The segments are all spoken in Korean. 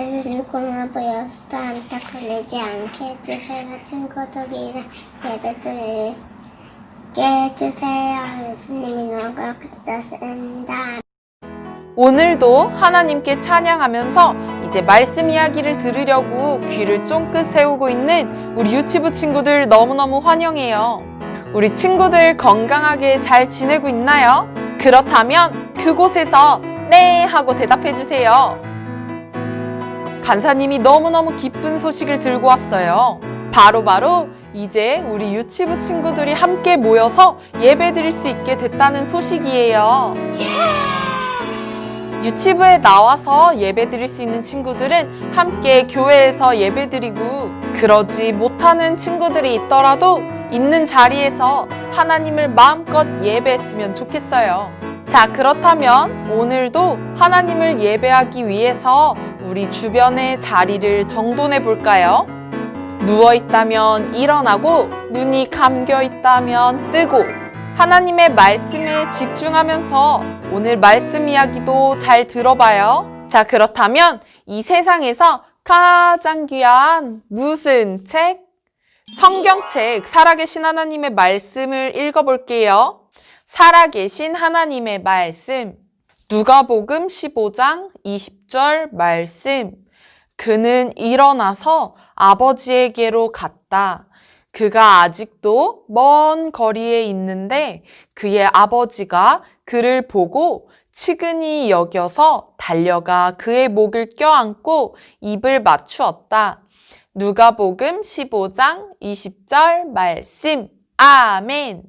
예수님 고마 보여서 안타까워지 않게 해주세요. 친구들이랑 예배드리게 해주세요. 예수님 이름으로 기도했습니다. 오늘도 하나님께 찬양하면서 이제 말씀 이야기를 들으려고 귀를 쫑긋 세우고 있는 우리 유치부 친구들 너무너무 환영해요. 우리 친구들 건강하게 잘 지내고 있나요? 그렇다면 그곳에서 네 하고 대답해 주세요. 간사님이 너무너무 기쁜 소식을 들고 왔어요. 바로 이제 우리 유치부 친구들이 함께 모여서 예배 드릴 수 있게 됐다는 소식이에요. 유치부에 나와서 예배 드릴 수 있는 친구들은 함께 교회에서 예배 드리고, 그러지 못하는 친구들이 있더라도 있는 자리에서 하나님을 마음껏 예배했으면 좋겠어요. 자, 그렇다면 오늘도 하나님을 예배하기 위해서 우리 주변의 자리를 정돈해 볼까요? 누워있다면 일어나고, 눈이 감겨있다면 뜨고, 하나님의 말씀에 집중하면서 오늘 말씀 이야기도 잘 들어봐요. 자, 그렇다면 이 세상에서 가장 귀한 무슨 책? 성경책, 살아계신 하나님의 말씀을 읽어볼게요. 살아계신 하나님의 말씀, 누가복음 15장 20절 말씀. 그는 일어나서 아버지에게로 갔다. 그가 아직도 먼 거리에 있는데 그의 아버지가 그를 보고 측은히 여겨서 달려가 그의 목을 껴안고 입을 맞추었다. 누가복음 15장 20절 말씀. 아멘.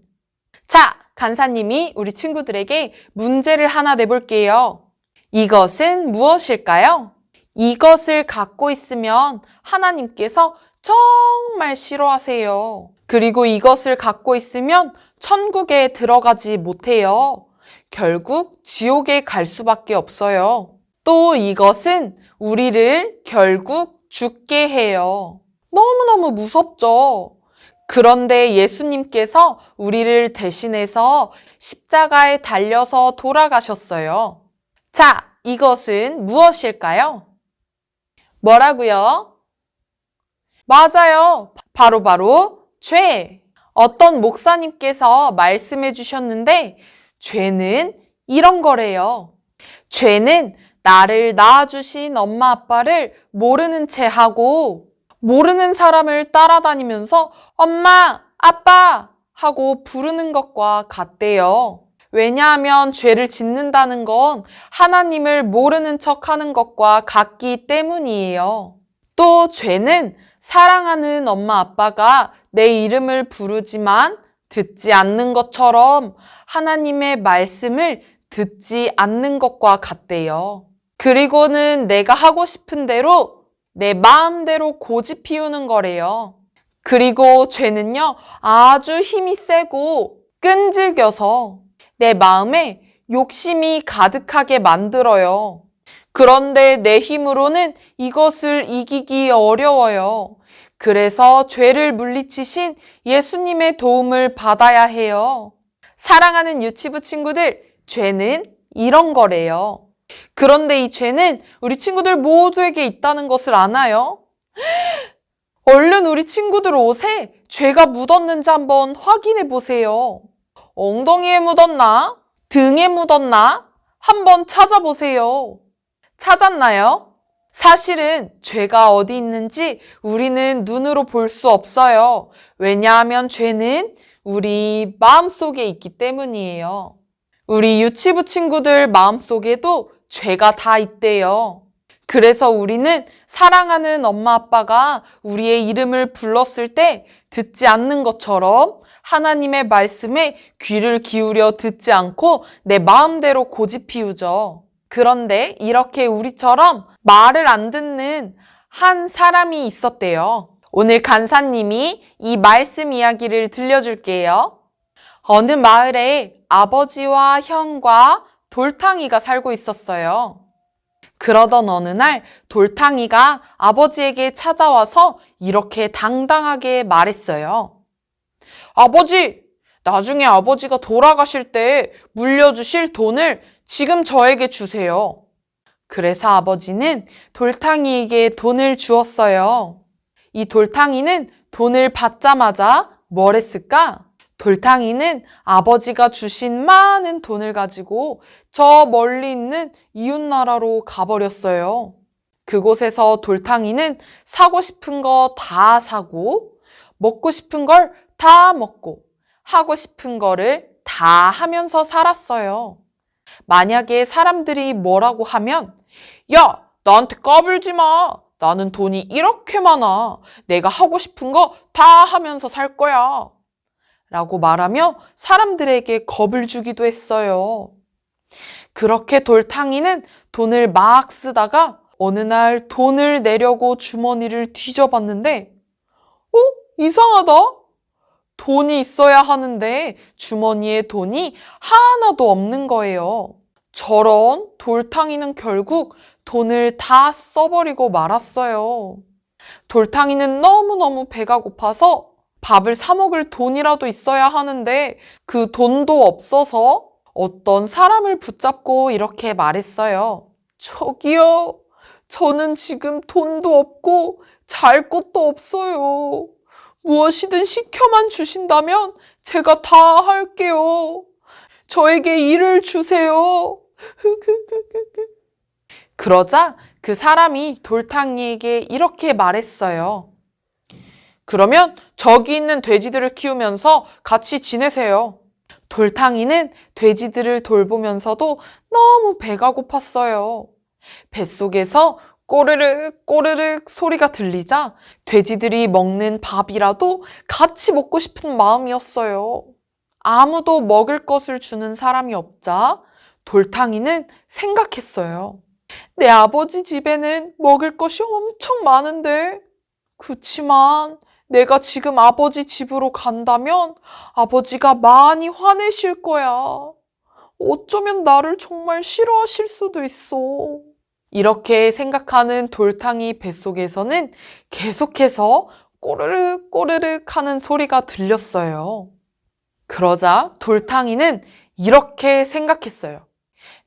자, 간사님이 우리 친구들에게 문제를 하나 내볼게요. 이것은 무엇일까요? 이것을 갖고 있으면 하나님께서 정말 싫어하세요. 그리고 이것을 갖고 있으면 천국에 들어가지 못해요. 결국 지옥에 갈 수밖에 없어요. 또 이것은 우리를 결국 죽게 해요. 너무너무 무섭죠? 그런데 예수님께서 우리를 대신해서 십자가에 달려서 돌아가셨어요. 자, 이것은 무엇일까요? 뭐라고요? 맞아요. 바로 죄. 어떤 목사님께서 말씀해 주셨는데 죄는 이런 거래요. 죄는 나를 낳아주신 엄마 아빠를 모르는 채 하고 모르는 사람을 따라다니면서 엄마, 아빠 하고 부르는 것과 같대요. 왜냐하면 죄를 짓는다는 건 하나님을 모르는 척하는 것과 같기 때문이에요. 또 죄는 사랑하는 엄마 아빠가 내 이름을 부르지만 듣지 않는 것처럼 하나님의 말씀을 듣지 않는 것과 같대요. 그리고는 내가 하고 싶은 대로 내 마음대로 고집 피우는 거래요. 그리고 죄는요, 아주 힘이 세고 끈질겨서 내 마음에 욕심이 가득하게 만들어요. 그런데 내 힘으로는 이것을 이기기 어려워요. 그래서 죄를 물리치신 예수님의 도움을 받아야 해요. 사랑하는 유치부 친구들, 죄는 이런 거래요. 그런데 이 죄는 우리 친구들 모두에게 있다는 것을 아나요? 얼른 우리 친구들 옷에 죄가 묻었는지 한번 확인해 보세요. 엉덩이에 묻었나? 등에 묻었나? 한번 찾아보세요. 찾았나요? 사실은 죄가 어디 있는지 우리는 눈으로 볼 수 없어요. 왜냐하면 죄는 우리 마음속에 있기 때문이에요. 우리 유치부 친구들 마음속에도 죄가 다 있대요. 그래서 우리는 사랑하는 엄마 아빠가 우리의 이름을 불렀을 때 듣지 않는 것처럼 하나님의 말씀에 귀를 기울여 듣지 않고 내 마음대로 고집 피우죠. 그런데 이렇게 우리처럼 말을 안 듣는 한 사람이 있었대요. 오늘 간사님이 이 말씀 이야기를 들려줄게요. 어느 마을에 아버지와 형과 돌탕이가 살고 있었어요. 그러던 어느 날 돌탕이가 아버지에게 찾아와서 이렇게 당당하게 말했어요. 아버지, 나중에 아버지가 돌아가실 때 물려주실 돈을 지금 저에게 주세요. 그래서 아버지는 돌탕이에게 돈을 주었어요. 이 돌탕이는 돈을 받자마자 뭘 했을까? 돌탕이는 아버지가 주신 많은 돈을 가지고 저 멀리 있는 이웃나라로 가버렸어요. 그곳에서 돌탕이는 사고 싶은 거 다 사고, 먹고 싶은 걸 다 먹고, 하고 싶은 거를 다 하면서 살았어요. 만약에 사람들이 뭐라고 하면, 야, 나한테 까불지 마. 나는 돈이 이렇게 많아. 내가 하고 싶은 거 다 하면서 살 거야. 라고 말하며 사람들에게 겁을 주기도 했어요. 그렇게 돌탕이는 돈을 막 쓰다가 어느 날 돈을 내려고 주머니를 뒤져봤는데, 이상하다. 돈이 있어야 하는데 주머니에 돈이 하나도 없는 거예요. 저런 돌탕이는 결국 돈을 다 써버리고 말았어요. 돌탕이는 너무너무 배가 고파서 밥을 사 먹을 돈이라도 있어야 하는데 그 돈도 없어서 어떤 사람을 붙잡고 이렇게 말했어요. 저기요, 저는 지금 돈도 없고 잘 것도 없어요. 무엇이든 시켜만 주신다면 제가 다 할게요. 저에게 일을 주세요. 그러자 그 사람이 돌탕이에게 이렇게 말했어요. 그러면 저기 있는 돼지들을 키우면서 같이 지내세요. 돌탕이는 돼지들을 돌보면서도 너무 배가 고팠어요. 뱃속에서 꼬르륵 꼬르륵 소리가 들리자 돼지들이 먹는 밥이라도 같이 먹고 싶은 마음이었어요. 아무도 먹을 것을 주는 사람이 없자 돌탕이는 생각했어요. 내 아버지 집에는 먹을 것이 엄청 많은데, 그치만 내가 지금 아버지 집으로 간다면 아버지가 많이 화내실 거야. 어쩌면 나를 정말 싫어하실 수도 있어. 이렇게 생각하는 돌탕이 뱃속에서는 계속해서 꼬르륵 꼬르륵 하는 소리가 들렸어요. 그러자 돌탕이는 이렇게 생각했어요.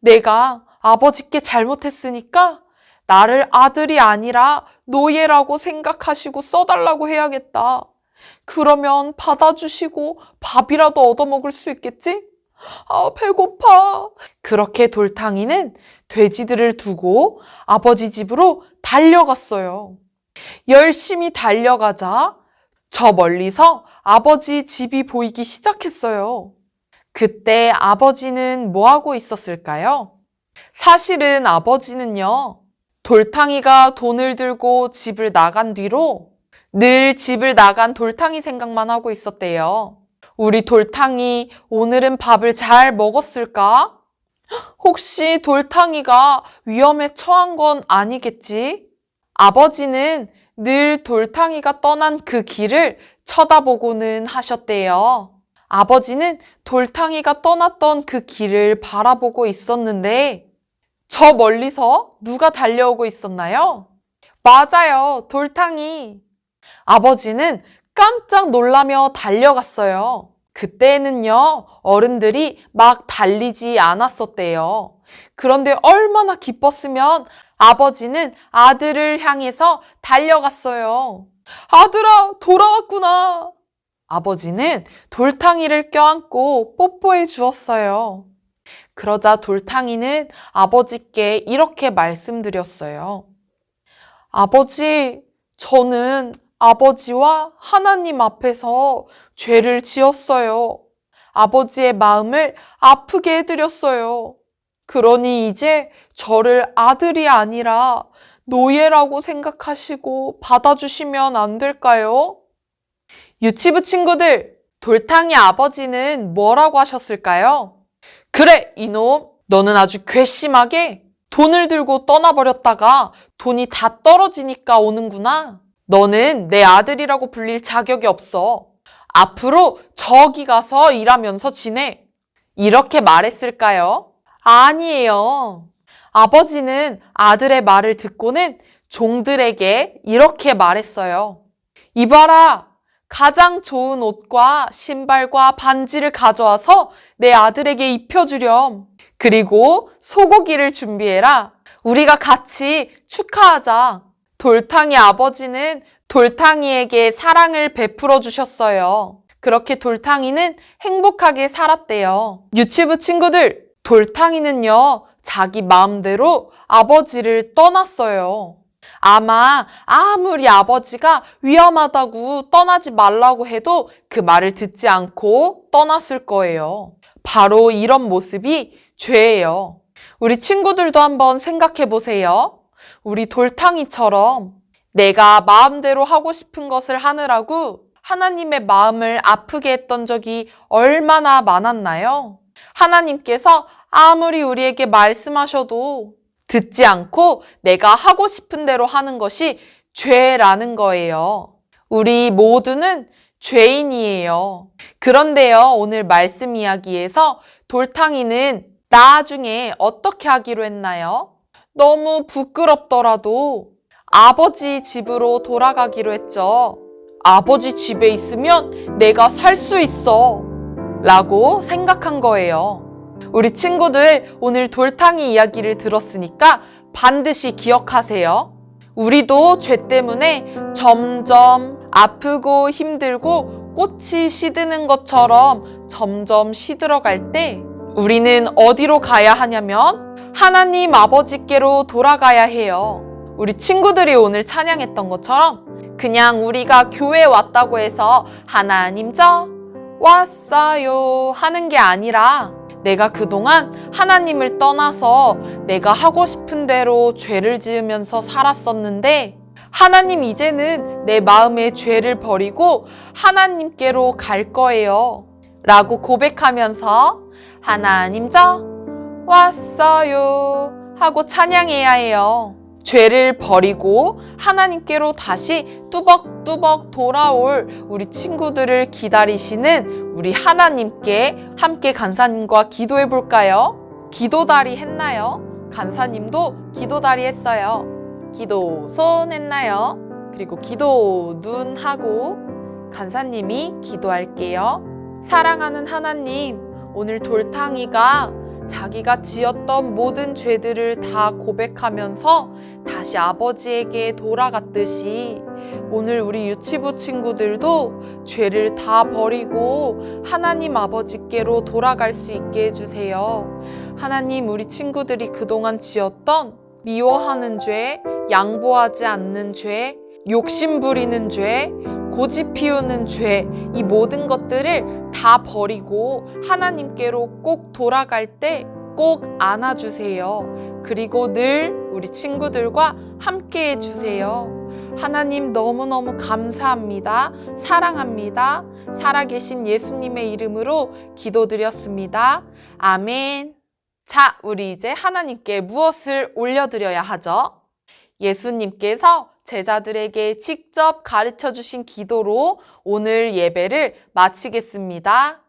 내가 아버지께 잘못했으니까 나를 아들이 아니라 노예라고 생각하시고 써달라고 해야겠다. 그러면 받아주시고 밥이라도 얻어먹을 수 있겠지? 배고파. 그렇게 돌탕이는 돼지들을 두고 아버지 집으로 달려갔어요. 열심히 달려가자 저 멀리서 아버지 집이 보이기 시작했어요. 그때 아버지는 뭐 하고 있었을까요? 사실은 아버지는요, 돌탕이가 돈을 들고 집을 나간 뒤로 늘 집을 나간 돌탕이 생각만 하고 있었대요. 우리 돌탕이 오늘은 밥을 잘 먹었을까? 혹시 돌탕이가 위험에 처한 건 아니겠지? 아버지는 늘 돌탕이가 떠난 그 길을 쳐다보고는 하셨대요. 아버지는 돌탕이가 떠났던 그 길을 바라보고 있었는데 저 멀리서 누가 달려오고 있었나요? 맞아요, 돌탕이. 아버지는 깜짝 놀라며 달려갔어요. 그때는요, 어른들이 막 달리지 않았었대요. 그런데 얼마나 기뻤으면 아버지는 아들을 향해서 달려갔어요. 아들아, 돌아왔구나. 아버지는 돌탕이를 껴안고 뽀뽀해 주었어요. 그러자 돌탕이는 아버지께 이렇게 말씀드렸어요. 아버지, 저는 아버지와 하나님 앞에서 죄를 지었어요. 아버지의 마음을 아프게 해드렸어요. 그러니 이제 저를 아들이 아니라 노예라고 생각하시고 받아주시면 안 될까요? 유치부 친구들, 돌탕이 아버지는 뭐라고 하셨을까요? 그래, 이놈, 너는 아주 괘씸하게 돈을 들고 떠나버렸다가 돈이 다 떨어지니까 오는구나. 너는 내 아들이라고 불릴 자격이 없어. 앞으로 저기 가서 일하면서 지내. 이렇게 말했을까요? 아니에요. 아버지는 아들의 말을 듣고는 종들에게 이렇게 말했어요. 이봐라, 가장 좋은 옷과 신발과 반지를 가져와서 내 아들에게 입혀주렴. 그리고 소고기를 준비해라. 우리가 같이 축하하자. 돌탕이 아버지는 돌탕이에게 사랑을 베풀어 주셨어요. 그렇게 돌탕이는 행복하게 살았대요. 유치부 친구들, 돌탕이는요, 자기 마음대로 아버지를 떠났어요. 아마 아무리 아버지가 위험하다고 떠나지 말라고 해도 그 말을 듣지 않고 떠났을 거예요. 바로 이런 모습이 죄예요. 우리 친구들도 한번 생각해 보세요. 우리 돌탕이처럼 내가 마음대로 하고 싶은 것을 하느라고 하나님의 마음을 아프게 했던 적이 얼마나 많았나요? 하나님께서 아무리 우리에게 말씀하셔도 듣지 않고 내가 하고 싶은 대로 하는 것이 죄라는 거예요. 우리 모두는 죄인이에요. 그런데요, 오늘 말씀 이야기에서 돌탕이는 나중에 어떻게 하기로 했나요? 너무 부끄럽더라도 아버지 집으로 돌아가기로 했죠. 아버지 집에 있으면 내가 살 수 있어 라고 생각한 거예요. 우리 친구들, 오늘 돌탕이 이야기를 들었으니까 반드시 기억하세요. 우리도 죄 때문에 점점 아프고 힘들고 꽃이 시드는 것처럼 점점 시들어갈 때 우리는 어디로 가야 하냐면 하나님 아버지께로 돌아가야 해요. 우리 친구들이 오늘 찬양했던 것처럼 그냥 우리가 교회에 왔다고 해서 하나님 저 왔어요 하는 게 아니라 내가 그동안 하나님을 떠나서 내가 하고 싶은 대로 죄를 지으면서 살았었는데 하나님 이제는 내 마음의 죄를 버리고 하나님께로 갈 거예요 라고 고백하면서 하나님 저 왔어요 하고 찬양해야 해요. 죄를 버리고 하나님께로 다시 뚜벅뚜벅 돌아올 우리 친구들을 기다리시는 우리 하나님께 함께 간사님과 기도해 볼까요? 기도다리 했나요? 간사님도 기도다리 했어요. 기도 손 했나요? 그리고 기도 눈 하고 간사님이 기도할게요. 사랑하는 하나님, 오늘 돌탕이가 자기가 지었던 모든 죄들을 다 고백하면서 다시 아버지에게 돌아갔듯이 오늘 우리 유치부 친구들도 죄를 다 버리고 하나님 아버지께로 돌아갈 수 있게 해주세요. 하나님, 우리 친구들이 그동안 지었던 미워하는 죄, 양보하지 않는 죄, 욕심 부리는 죄, 고집 피우는 죄, 이 모든 것들을 다 버리고 하나님께로 꼭 돌아갈 때 꼭 안아주세요. 그리고 늘 우리 친구들과 함께 해주세요. 하나님 너무너무 감사합니다. 사랑합니다. 살아계신 예수님의 이름으로 기도드렸습니다. 아멘. 자, 우리 이제 하나님께 무엇을 올려드려야 하죠? 예수님께서 제자들에게 직접 가르쳐 주신 기도로 오늘 예배를 마치겠습니다.